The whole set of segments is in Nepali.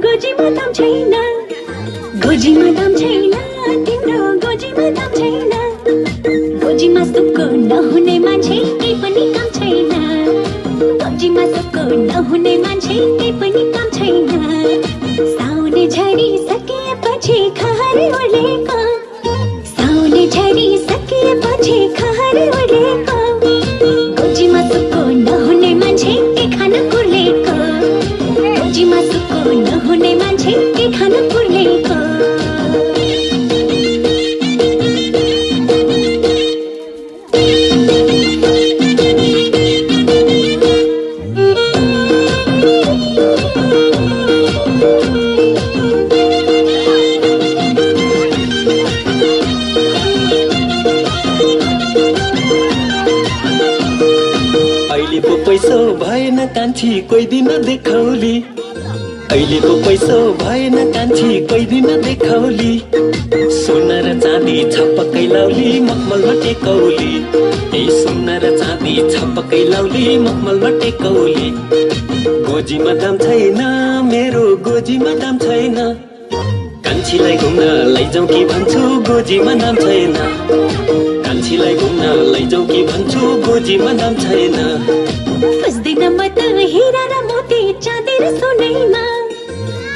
गोजीमा दाम छैन, गोजीमा दाम छैन, तिम्रो गोजीमा दाम छैन। गोजीमा सुक्को नहुने मान्छे केही पनि काम छैन, गोजीमा सुक्को नहुने मान्छे केही पनि काम छैन। साउने झरी सकिएपछि खहर उडेको, साउने झरी सकिएपछि खहर उडेको। गोजीमा सुक्को नहुने मान्छे के खान कुर्लेको, गोजीमा सुक्को नहुने मान्छे के खान कुर्लेको। अहिलेको पैसो भएन कान्छी कोही दिन देखाउली, अहिलेको पैसो भएन कान्छी कोही दिन देखाउली। सोना र चाँदी छपक्कै लाउली मखमलमा टेकौली, ए सोना र चाँदी छपक्कै लाउली मखमलमा टेकौली। गोजीमा दाम छैन, मेरो गोजीमा दाम छैन। कान्छीलाई घुम्न लैजाउँ कि भन्छु गोजीमा दाम छैन, कान्छीलाई घुम्न लैजाउँ कि भन्छु गोजीमा दाम छैन। फस्दिन म त हिरा र मोती चाँदी र सोनैमा,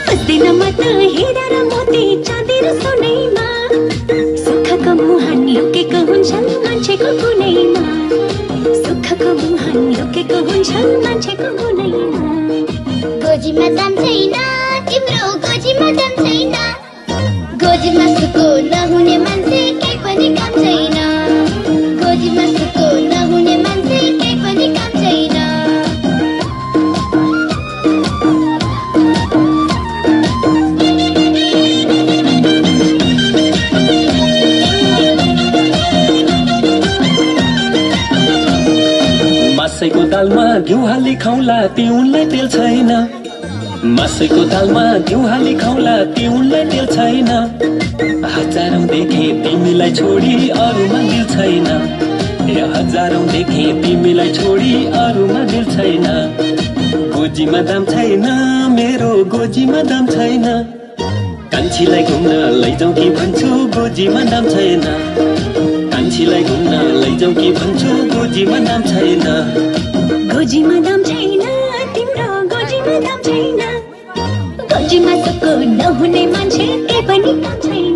फस्दिन म त हिरा र मोती चाँदी र सोनैमा। सुखको मुहान लुकेको हुन्छन् मान्छेको गुनैमा, सुखको मुहान लुकेको हुन्छन् मान्छेको गुनैमा। गोजीमा दाम छैन, तिम्रो गोजीमा दाम छैन। गोजीमा सुक्को नहुने मान्छे केही पनि काम छैन, गोजीमा सुक्को नहुने मान्छे केही पनि काम छैन। मासैको दालमा घिउ हाली खाउला तिउनलाई तेल छैन, मासैको दालमा घिउ हाली खाउला तिउनलाई तेल छैन। हजारौं देखे तिमीलाई छोडी अरूमा दिल छैन, ए हजारौं देखे तिमीलाई छोडी अरूमा दिल छैन। गोजीमा दाम छैन, मेरो गोजीमा दाम छैन। कान्छीलाई घुम्न लैजाउँ कि भन्छु गोजीमा दाम छैन, कान्छीलाई घुम्न लैजाउँ कि भन्छु गोजीमा दाम छैन। गोजीमा दाम छैन, तिम्रो गोजीमा दाम छैन। गोजीमा सुक्को नहुने मान्छे केही पनि काम छैन।